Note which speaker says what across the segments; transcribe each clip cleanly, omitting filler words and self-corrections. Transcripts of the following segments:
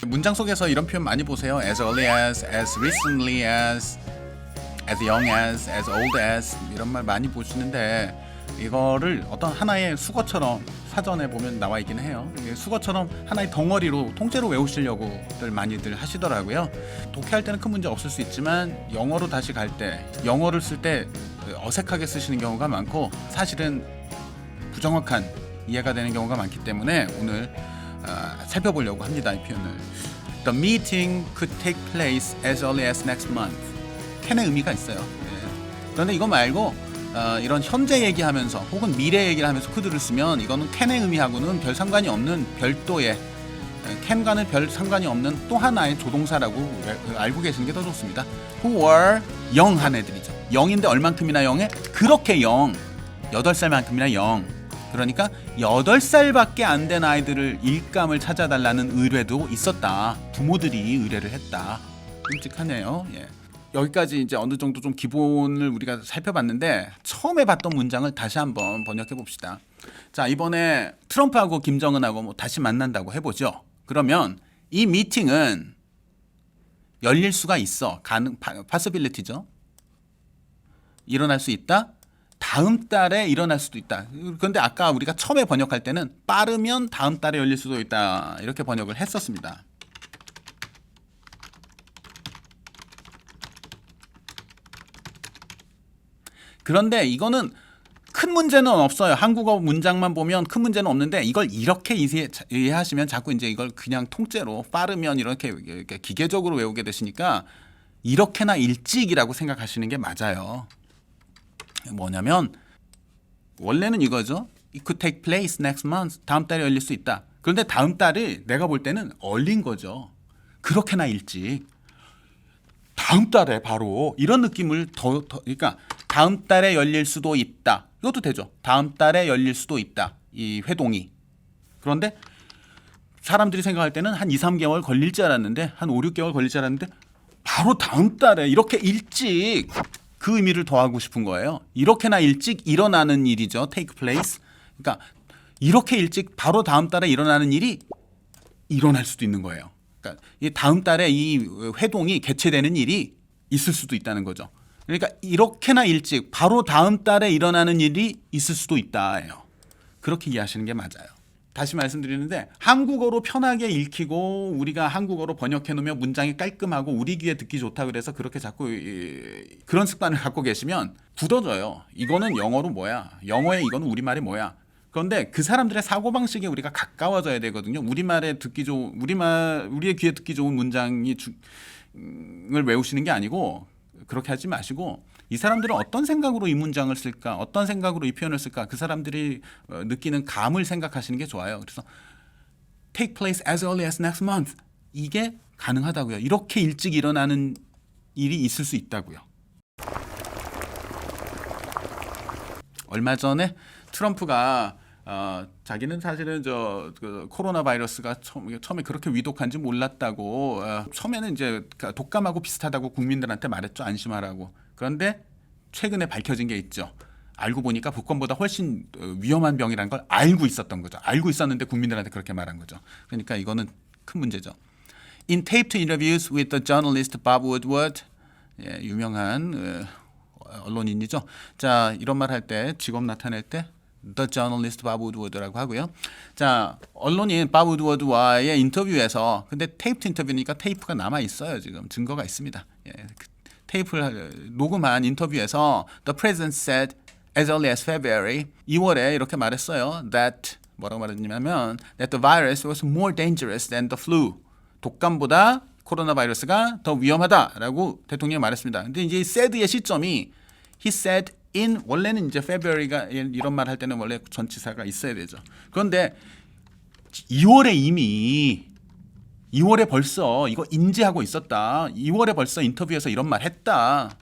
Speaker 1: 문장 속에서 이런 표현 많이 보세요. as early as recently as young as old as 이런 말 많이 보시는데 이거를 어떤 하나의 수거처럼 사전에 보면 나와 있긴 해요. 이게 수거처럼 하나의 덩어리로 통째로 외우시려고들 많이들 하시더라고요. 독해할 때는 큰 문제 없을 수 있지만 영어로 다시 갈 때 영어를 쓸 때 어색하게 쓰시는 경우가 많고 사실은 부정확한 이해가 되는 경우가 많기 때문에 오늘 살펴보려고 합니다. 이 표현을. The meeting could take place as early as next month. 캔의 의미가 있어요. 그런데 이거 말고 이런 현재 얘기하면서 혹은 미래 얘기를 하면서 could를 쓰면 이거는 캔의 의미하고는 별 상관이 없는 별도의 캔과는 별 상관이 없는 또 하나의 조동사라고 알고 계시는 게 더 좋습니다. Who were 영한 애들이죠. 영인데 얼만큼이나 영해? 그렇게 영. 8살만큼이나 영. 그러니까 8살밖에 안 된 아이들을 일감을 찾아달라는 의뢰도 있었다. 부모들이 의뢰를 했다. 끔찍하네요. 예. 여기까지 이제 어느 정도 좀 기본을 우리가 살펴봤는데 처음에 봤던 문장을 다시 한번 번역해 봅시다. 자, 이번에 트럼프하고 김정은하고 뭐 다시 만난다고 해보죠. 그러면 이 미팅은 열릴 수가 있어. possibility죠. 일어날 수 있다. 다음 달에 일어날 수도 있다. 그런데 아까 우리가 처음에 번역할 때는 빠르면 다음 달에 열릴 수도 있다. 이렇게 번역을 했었습니다. 그런데 이거는 큰 문제는 없어요. 한국어 문장만 보면 큰 문제는 없는데 이걸 이렇게 이해하시면 자꾸 이제 이걸 그냥 통째로 빠르면 이렇게 기계적으로 외우게 되시니까 이렇게나 일찍이라고 생각하시는 게 맞아요. 뭐냐면 원래는 이거죠. It could take place next month. 다음 달에 열릴 수 있다. 그런데 다음 달이 내가 볼 때는 얼린 거죠. 그렇게나 일찍. 다음 달에 바로 이런 느낌을 그러니까 다음 달에 열릴 수도 있다. 이것도 되죠. 다음 달에 열릴 수도 있다. 이 회동이. 그런데 사람들이 생각할 때는 한 2, 3개월 걸릴 줄 알았는데 한 5, 6개월 걸릴 줄 알았는데 바로 다음 달에 이렇게 일찍 그 의미를 더하고 싶은 거예요. 이렇게나 일찍 일어나는 일이죠. take place. 그러니까 이렇게 일찍 바로 다음 달에 일어나는 일이 일어날 수도 있는 거예요. 그러니까 이 다음 달에 이 회동이 개최되는 일이 있을 수도 있다는 거죠. 그러니까 이렇게나 일찍 바로 다음 달에 일어나는 일이 있을 수도 있다예요. 그렇게 이해하시는 게 맞아요. 다시 말씀드리는데 한국어로 편하게 읽히고 우리가 한국어로 번역해 놓으면 문장이 깔끔하고 우리 귀에 듣기 좋다 그래서 그렇게 자꾸 그런 습관을 갖고 계시면 굳어져요. 이거는 영어로 뭐야? 영어에 이거는 우리말이 뭐야? 그런데 그 사람들의 사고방식에 우리가 가까워져야 되거든요. 우리의 귀에 듣기 좋은 문장을 외우시는 게 아니고 그렇게 하지 마시고 이 사람들은 어떤 생각으로 이 문장을 쓸까? 어떤 생각으로 이 표현을 쓸까? 그 사람들이 느끼는 감을 생각하시는 게 좋아요. 그래서 take place as early as next month. 이게 가능하다고요. 이렇게 일찍 일어나는 일이 있을 수 있다고요. 얼마 전에 트럼프가 자기는 사실은 그 코로나 바이러스가 처음에 그렇게 위독한지 몰랐다고 처음에는 이제 독감하고 비슷하다고 국민들한테 말했죠. 안심하라고. 그런데 최근에 밝혀진 게 있죠. 알고 보니까 복권보다 훨씬 위험한 병이라는 걸 알고 있었던 거죠. 알고 있었는데 국민들한테 그렇게 말한 거죠. 그러니까 이거는 큰 문제죠. In taped interviews with the journalist Bob Woodward, 예, 유명한 언론인이죠. 자, 이런 말 할 때 직업 나타낼 때 The journalist Bob Woodward라고 하고요. 자, 언론인 Bob Woodward와의 인터뷰에서 근데 테이프 인터뷰니까 테이프가 남아 있어요. 지금 증거가 있습니다. 예, 테이프를 녹음한 인터뷰에서 The president said as early as February 2월에 이렇게 말했어요. That 뭐라고 말했냐면 that the virus was more dangerous than the flu. 독감보다 코로나 바이러스가 더 위험하다라고 대통령이 말했습니다. 근데 이제 said의 시점이 he said in 원래는 이제 February가 이런 말 할 때는 원래 전치사가 있어야 되죠. 그런데 2월에 벌써 이거 인지하고 있었다. 2월에 벌써 인터뷰에서 이런 말 했다.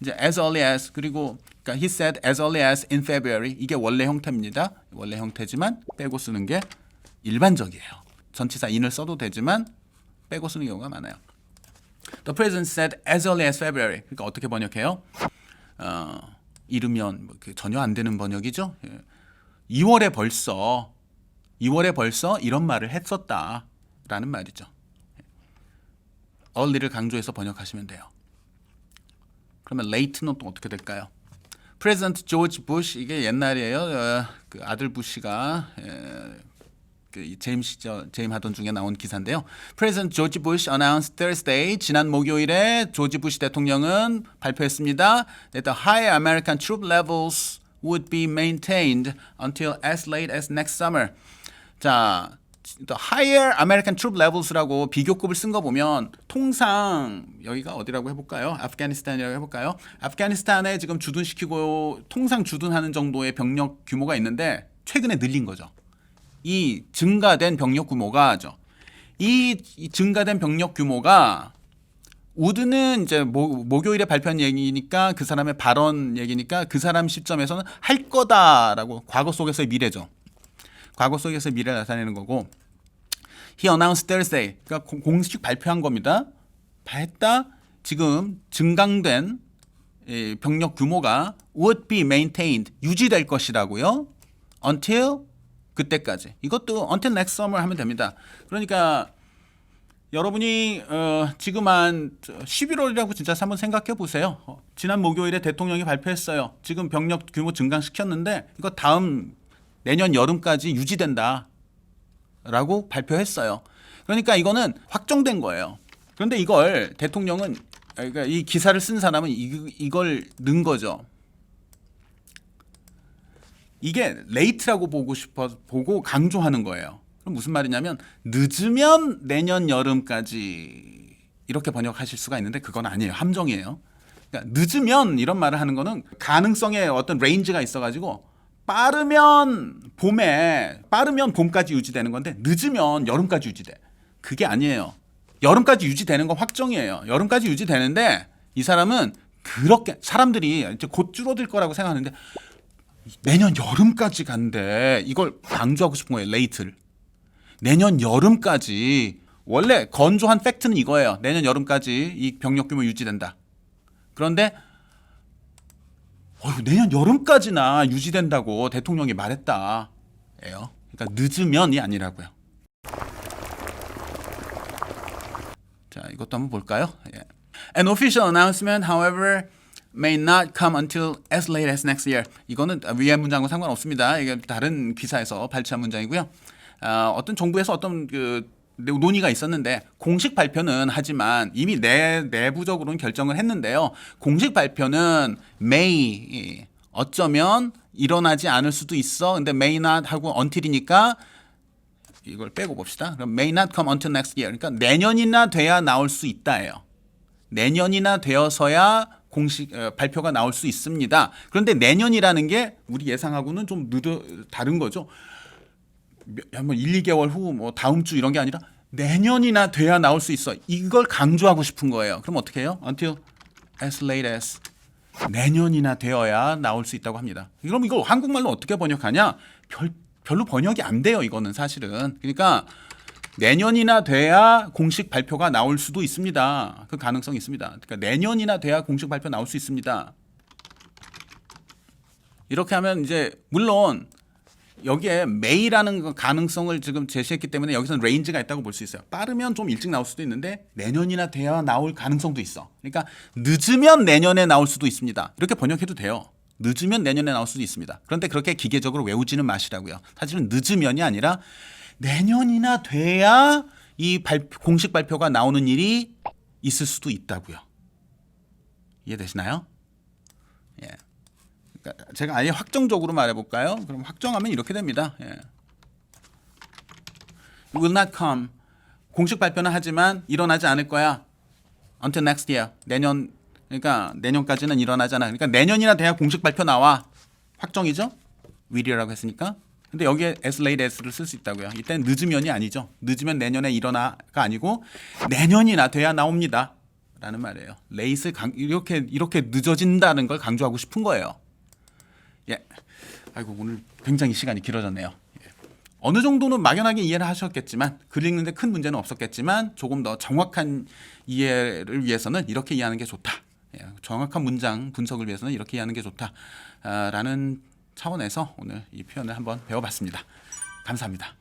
Speaker 1: 이제 as early as 그리고 그러니까 he said as early as in February 이게 원래 형태입니다. 원래 형태지만 빼고 쓰는 게 일반적이에요. 전치사 in을 써도 되지만 빼고 쓰는 경우가 많아요. The president said as early as February. 그러니까 어떻게 번역해요? 이르면 전혀 안 되는 번역이죠. 2월에 벌써 이런 말을 했었다. 라는 말이죠. early를 강조해서 번역하시면 돼요. 그러면 late는 또 어떻게 될까요? President George Bush, 이게 옛날이에요. 그 아들 부시가 그 제임 하던 중에 나온 기사인데요. President George Bush announced Thursday, 지난 목요일에 조지 부시 대통령은 발표했습니다. That the high American troop levels would be maintained until as late as next summer. 자, the higher American troop levels라고 비교급을 쓴 거 보면 통상 여기가 어디라고 해볼까요? 아프가니스탄이라고 해볼까요? 아프가니스탄에 지금 주둔시키고 통상 주둔하는 정도의 병력 규모가 있는데 최근에 늘린 거죠. 이 증가된 병력 규모가죠. 이 증가된 병력 규모가 우드는 이제 목요일에 발표한 얘기니까 그 사람의 발언 얘기니까 그 사람 시점에서는 할 거다라고 과거 속에서의 미래죠. 과거 속에서의 미래를 나타내는 거고 He announced Thursday. 그러니까 공식 발표한 겁니다. 했다. 지금 증강된 병력 규모가 would be maintained. 유지될 것이라고요. Until 그때까지. 이것도 until next summer 하면 됩니다. 그러니까 여러분이 지금 한 11월이라고 진짜 한번 생각해 보세요. 지난 목요일에 대통령이 발표했어요. 지금 병력 규모 증강시켰는데 이거 다음 내년 여름까지 유지된다 라고 발표했어요. 그러니까 이거는 확정된 거예요. 그런데 이걸 대통령은, 그러니까 이 기사를 쓴 사람은 이걸 넣은 거죠. 이게 레이트라고 보고 강조하는 거예요. 그럼 무슨 말이냐면 늦으면 내년 여름까지 이렇게 번역하실 수가 있는데 그건 아니에요. 함정이에요. 그러니까 늦으면 이런 말을 하는 거는 가능성의 어떤 레인지가 있어가지고 빠르면 봄까지 유지되는 건데 늦으면 여름까지 유지돼. 그게 아니에요. 여름까지 유지되는 건 확정이에요. 여름까지 유지되는데 이 사람은 그렇게 사람들이 이제 곧 줄어들 거라고 생각하는데 내년 여름까지 간대. 이걸 강조하고 싶은 거예요. 레이트를. 내년 여름까지. 원래 건조한 팩트는 이거예요. 내년 여름까지 이 병력 규모 유지된다. 그런데 내년 여름까지나 유지된다고 대통령이 말했다. 예요. 그러니까 늦으면이 아니라고요. 자, 이것도 한번 볼까요? 예. An official announcement, however, may not come until as late as next year. 이거는 위에 문장과 상관없습니다. 이게 다른 기사에서 발췌한 문장이고요. 어떤 정부에서 어떤 그 논의가 있었는데 공식 발표는 하지만 이미 내부적으로는 결정을 했는데요. 공식 발표는 may 어쩌면 일어나지 않을 수도 있어. 근데 may not 하고 until이니까 이걸 빼고 봅시다. 그럼 may not come until next year. 그러니까 내년이나 돼야 나올 수 있다예요. 내년이나 되어서야 공식 발표가 나올 수 있습니다. 그런데 내년이라는 게 우리 예상하고는 좀 다른 거죠. 한번 1, 2개월 후 뭐 다음 주 이런 게 아니라 내년이나 돼야 나올 수 있어. 이걸 강조하고 싶은 거예요. 그럼 어떻게 해요? Until as late as. 내년이나 되어야 나올 수 있다고 합니다. 그럼 이걸 한국말로 어떻게 번역하냐? 별로 번역이 안 돼요. 이거는 사실은. 그러니까 내년이나 돼야 공식 발표가 나올 수도 있습니다. 그 가능성이 있습니다. 그러니까 내년이나 돼야 공식 발표 나올 수 있습니다. 이렇게 하면 이제 물론 여기에 may라는 가능성을 지금 제시했기 때문에 여기서는 레인지가 있다고 볼 수 있어요. 빠르면 좀 일찍 나올 수도 있는데 내년이나 돼야 나올 가능성도 있어. 그러니까 늦으면 내년에 나올 수도 있습니다. 이렇게 번역해도 돼요. 늦으면 내년에 나올 수도 있습니다. 그런데 그렇게 기계적으로 외우지는 마시라고요. 사실은 늦으면이 아니라 내년이나 돼야 이 공식 발표가 나오는 일이 있을 수도 있다고요. 이해되시나요? 예. 그러니까 제가 아예 확정적으로 말해볼까요? 그럼 확정하면 이렇게 됩니다. 예. Will not come. 공식 발표는 하지만 일어나지 않을 거야. Until next year. 내년, 그러니까 내년까지는 일어나잖아. 그러니까 내년이나 돼야 공식 발표 나와. 확정이죠? will이라고 했으니까. 근데 여기에 as late as를 쓸 수 있다고요. 이때는 늦으면이 아니죠. 늦으면 내년에 일어나가 아니고 내년이나 돼야 나옵니다. 라는 말이에요. late를 이렇게 늦어진다는 걸 강조하고 싶은 거예요. 예. 아이고 오늘 굉장히 시간이 길어졌네요. 예. 어느 정도는 막연하게 이해를 하셨겠지만 글 읽는데 큰 문제는 없었겠지만 조금 더 정확한 이해를 위해서는 이렇게 이해하는 게 좋다. 예. 정확한 문장 분석을 위해서는 이렇게 이해하는 게 좋다. 라는 차원에서 오늘 이 표현을 한번 배워봤습니다. 감사합니다.